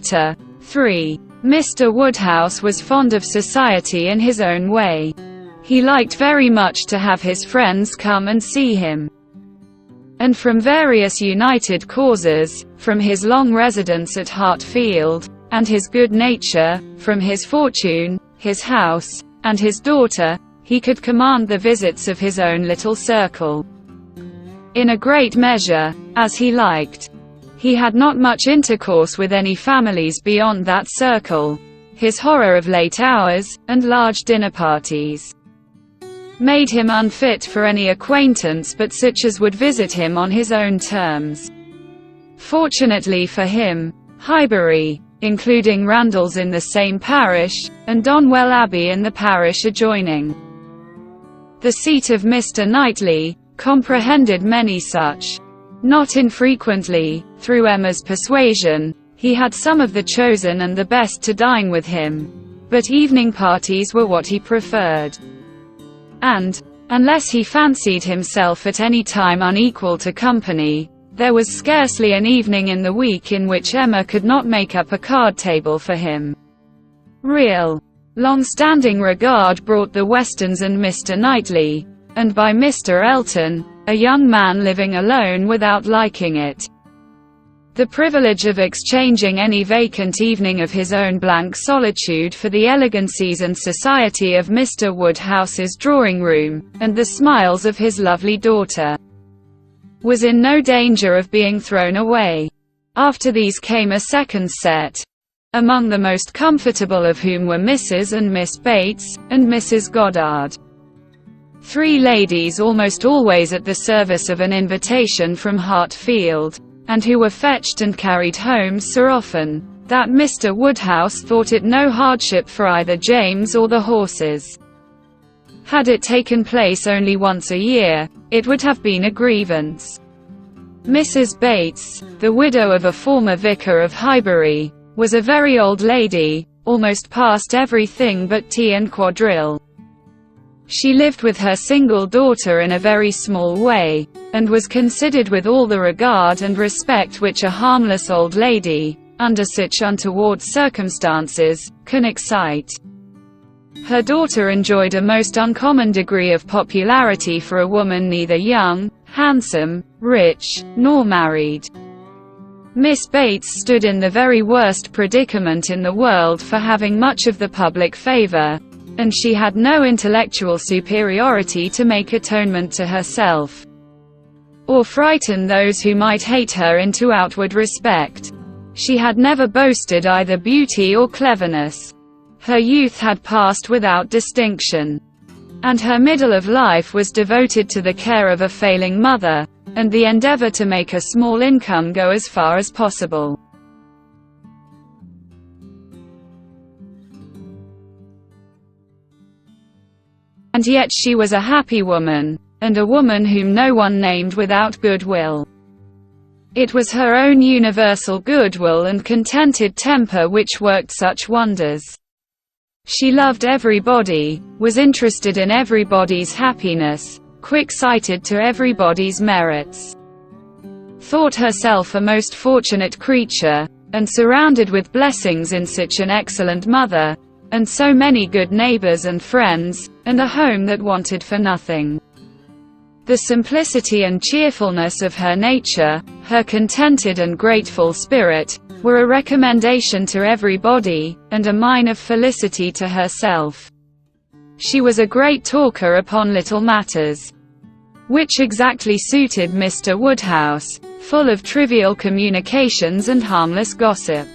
character. 3. Mr. Woodhouse was fond of society in his own way. He liked very much to have his friends come and see him. And from various united causes, from his long residence at Hartfield, and his good nature, from his fortune, his house, and his daughter, he could command the visits of his own little circle. In a great measure, as he liked. He had not much intercourse with any families beyond that circle. His horror of late hours, and large dinner parties, made him unfit for any acquaintance but such as would visit him on his own terms. Fortunately for him, Highbury, including Randalls in the same parish, and Donwell Abbey in the parish adjoining, the seat of Mr. Knightley, comprehended many such. Not infrequently, through Emma's persuasion, he had some of the chosen and the best to dine with him, but evening parties were what he preferred. And, unless he fancied himself at any time unequal to company, there was scarcely an evening in the week in which Emma could not make up a card table for him. Real, long-standing regard brought the Westons and Mr. Knightley, and by Mr. Elton, a young man living alone without liking it, the privilege of exchanging any vacant evening of his own blank solitude for the elegancies and society of Mr. Woodhouse's drawing-room, and the smiles of his lovely daughter, was in no danger of being thrown away. After these came a second set, among the most comfortable of whom were Mrs. and Miss Bates, and Mrs. Goddard. 3 ladies almost always at the service of an invitation from Hartfield, and who were fetched and carried home so often, that Mr. Woodhouse thought it no hardship for either James or the horses. Had it taken place only once a year, it would have been a grievance. Mrs. Bates, the widow of a former vicar of Highbury, was a very old lady, almost past everything but tea and quadrille. She lived with her single daughter in a very small way, and was considered with all the regard and respect which a harmless old lady, under such untoward circumstances, can excite. Her daughter enjoyed a most uncommon degree of popularity for a woman neither young, handsome, rich, nor married. Miss Bates stood in the very worst predicament in the world for having much of the public favor, and she had no intellectual superiority to make atonement to herself, or frighten those who might hate her into outward respect. She had never boasted either beauty or cleverness. Her youth had passed without distinction, and her middle of life was devoted to the care of a failing mother, and the endeavor to make a small income go as far as possible. And yet she was a happy woman, and a woman whom no one named without goodwill. It was her own universal goodwill and contented temper which worked such wonders. She loved everybody, was interested in everybody's happiness, quick-sighted to everybody's merits, thought herself a most fortunate creature, and surrounded with blessings in such an excellent mother, and so many good neighbors and friends, and a home that wanted for nothing. The simplicity and cheerfulness of her nature, her contented and grateful spirit, were a recommendation to everybody, and a mine of felicity to herself. She was a great talker upon little matters, which exactly suited Mr. Woodhouse, full of trivial communications and harmless gossip.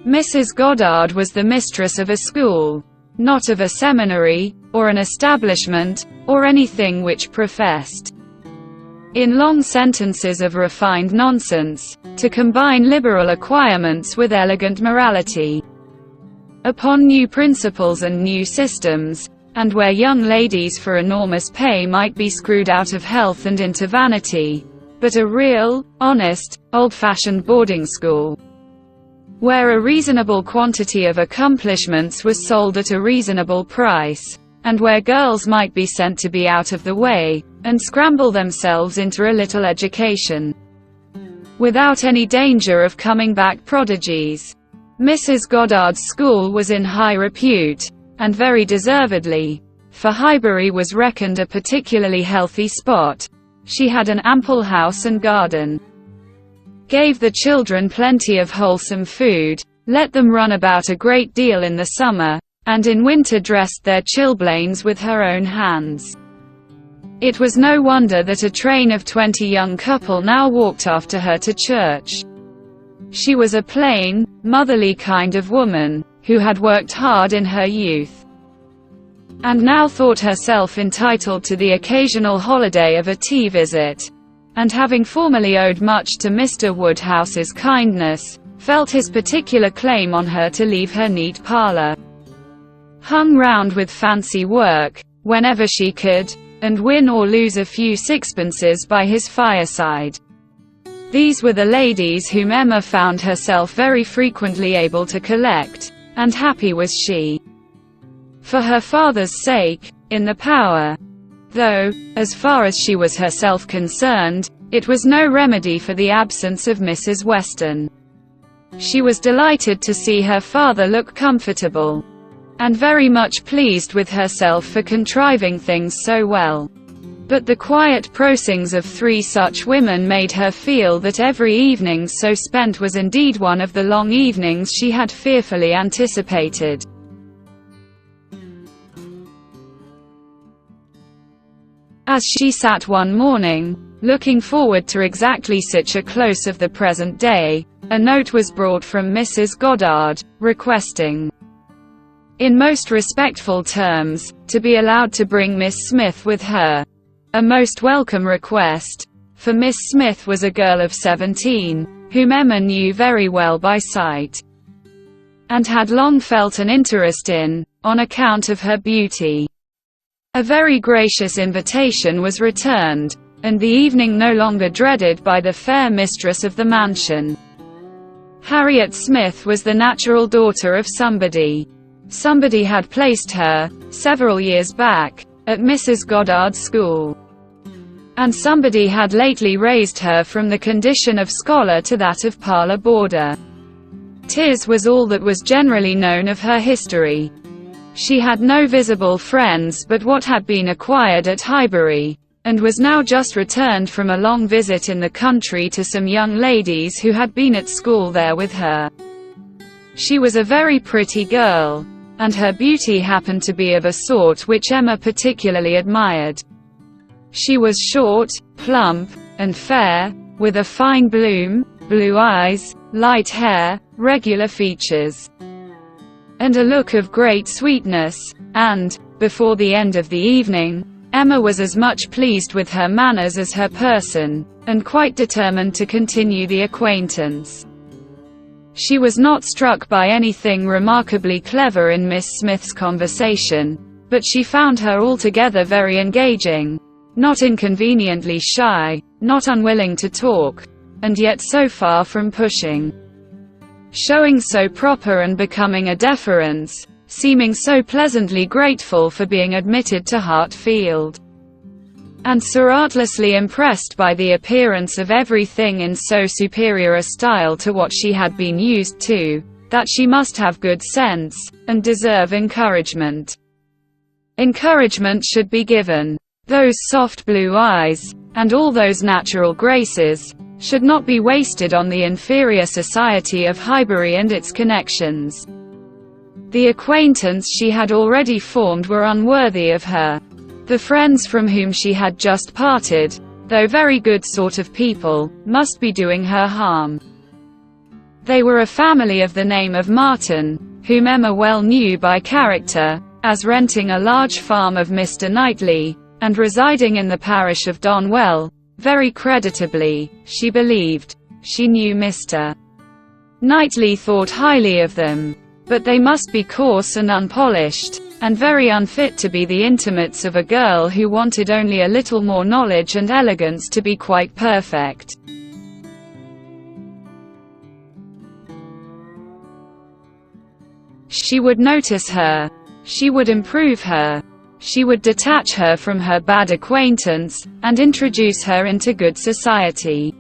Mrs. Goddard was the mistress of a school, not of a seminary, or an establishment, or anything which professed, in long sentences of refined nonsense, to combine liberal acquirements with elegant morality, upon new principles and new systems, and where young ladies for enormous pay might be screwed out of health and into vanity, but a real, honest, old-fashioned boarding school, where a reasonable quantity of accomplishments was sold at a reasonable price, and where girls might be sent to be out of the way, and scramble themselves into a little education, without any danger of coming back prodigies. Mrs. Goddard's school was in high repute, and very deservedly, for Highbury was reckoned a particularly healthy spot. She had an ample house and garden, gave the children plenty of wholesome food, let them run about a great deal in the summer, and in winter dressed their chilblains with her own hands. It was no wonder that a train of 20 young couple now walked after her to church. She was a plain, motherly kind of woman, who had worked hard in her youth, and now thought herself entitled to the occasional holiday of a tea visit, and having formerly owed much to Mr. Woodhouse's kindness, felt his particular claim on her to leave her neat parlour, hung round with fancy work, whenever she could, and win or lose a few sixpences by his fireside. These were the ladies whom Emma found herself very frequently able to collect, and happy was she, for her father's sake, in the power. Though, as far as she was herself concerned, it was no remedy for the absence of Mrs. Weston. She was delighted to see her father look comfortable, and very much pleased with herself for contriving things so well. But the quiet prosings of 3 such women made her feel that every evening so spent was indeed one of the long evenings she had fearfully anticipated. As she sat one morning, looking forward to exactly such a close of the present day, a note was brought from Mrs. Goddard, requesting, in most respectful terms, to be allowed to bring Miss Smith with her. A most welcome request, for Miss Smith was a girl of 17, whom Emma knew very well by sight, and had long felt an interest in, on account of her beauty. A very gracious invitation was returned, and the evening no longer dreaded by the fair mistress of the mansion. Harriet Smith was the natural daughter of somebody. Somebody had placed her, several years back, at Mrs. Goddard's school, and somebody had lately raised her from the condition of scholar to that of parlour boarder. 'Tis was all that was generally known of her history. She had no visible friends but what had been acquired at Highbury, and was now just returned from a long visit in the country to some young ladies who had been at school there with her. She was a very pretty girl, and her beauty happened to be of a sort which Emma particularly admired. She was short, plump, and fair, with a fine bloom, blue eyes, light hair, regular features, and a look of great sweetness, and, before the end of the evening, Emma was as much pleased with her manners as her person, and quite determined to continue the acquaintance. She was not struck by anything remarkably clever in Miss Smith's conversation, but she found her altogether very engaging, not inconveniently shy, not unwilling to talk, and yet so far from pushing, showing so proper and becoming a deference, seeming so pleasantly grateful for being admitted to Hartfield, and so artlessly impressed by the appearance of everything in so superior a style to what she had been used to, that she must have good sense, and deserve encouragement. Encouragement should be given. Those soft blue eyes, and all those natural graces, should not be wasted on the inferior society of Highbury and its connections. The acquaintance she had already formed were unworthy of her. The friends from whom she had just parted, though very good sort of people, must be doing her harm. They were a family of the name of Martin, whom Emma well knew by character, as renting a large farm of Mr. Knightley, and residing in the parish of Donwell, very creditably, she believed. She knew Mr. Knightley thought highly of them, but they must be coarse and unpolished, and very unfit to be the intimates of a girl who wanted only a little more knowledge and elegance to be quite perfect. She would notice her. She would improve her. She would detach her from her bad acquaintance, and introduce her into good society.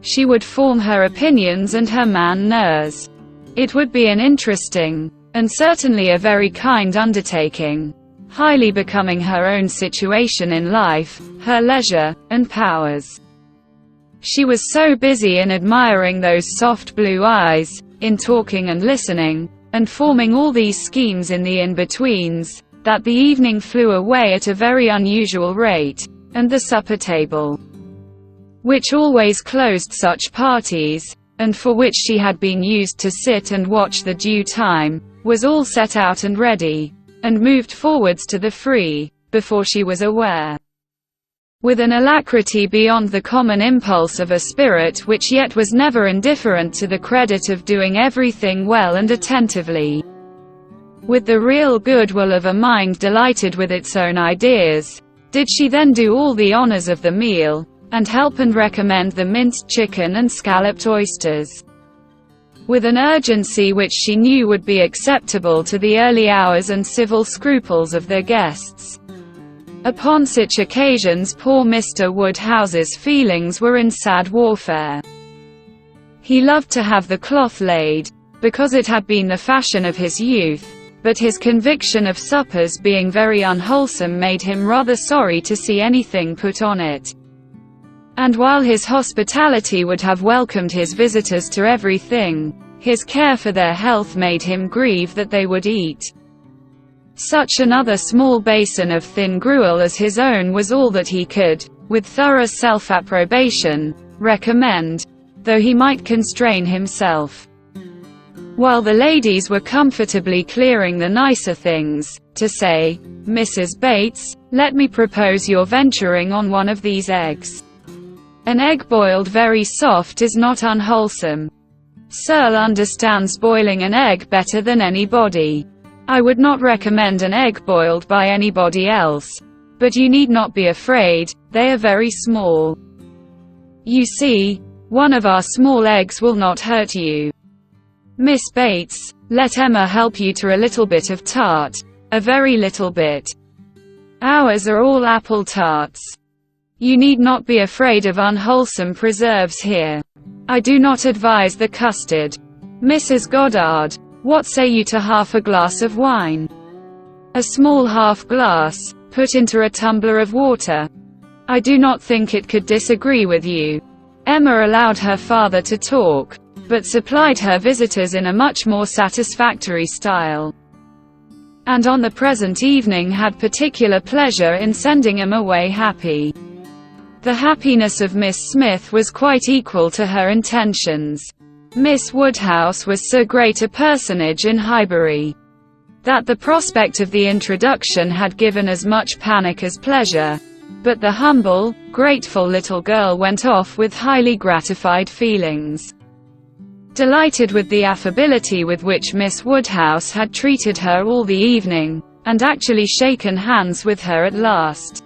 She would form her opinions and her manners. It would be an interesting, and certainly a very kind undertaking, highly becoming her own situation in life, her leisure, and powers. She was so busy in admiring those soft blue eyes, in talking and listening, and forming all these schemes in the in-betweens, that the evening flew away at a very unusual rate, and the supper table, which always closed such parties, and for which she had been used to sit and watch the due time, was all set out and ready, and moved forwards to the free, before she was aware. With an alacrity beyond the common impulse of a spirit which yet was never indifferent to the credit of doing everything well and attentively. With the real goodwill of a mind delighted with its own ideas, did she then do all the honors of the meal, and help and recommend the minced chicken and scalloped oysters, with an urgency which she knew would be acceptable to the early hours and civil scruples of their guests. Upon such occasions poor Mr. Woodhouse's feelings were in sad warfare. He loved to have the cloth laid, because it had been the fashion of his youth, but his conviction of suppers being very unwholesome made him rather sorry to see anything put on it. And while his hospitality would have welcomed his visitors to everything, his care for their health made him grieve that they would eat. Such another small basin of thin gruel as his own was all that he could, with thorough self-approbation, recommend, though he might constrain himself. While the ladies were comfortably clearing the nicer things, to say, "Mrs. Bates, let me propose your venturing on one of these eggs. An egg boiled very soft is not unwholesome. Searle understands boiling an egg better than anybody. I would not recommend an egg boiled by anybody else. But you need not be afraid, they are very small. You see, one of our small eggs will not hurt you. Miss Bates, let Emma help you to a little bit of tart. A very little bit. Ours are all apple tarts. You need not be afraid of unwholesome preserves here. I do not advise the custard. Mrs. Goddard, what say you to half a glass of wine? A small half glass, put into a tumbler of water. I do not think it could disagree with you." Emma allowed her father to talk, but supplied her visitors in a much more satisfactory style, and on the present evening had particular pleasure in sending him away happy. The happiness of Miss Smith was quite equal to her intentions. Miss Woodhouse was so great a personage in Highbury, that the prospect of the introduction had given as much panic as pleasure, but the humble, grateful little girl went off with highly gratified feelings, delighted with the affability with which Miss Woodhouse had treated her all the evening, and actually shaken hands with her at last.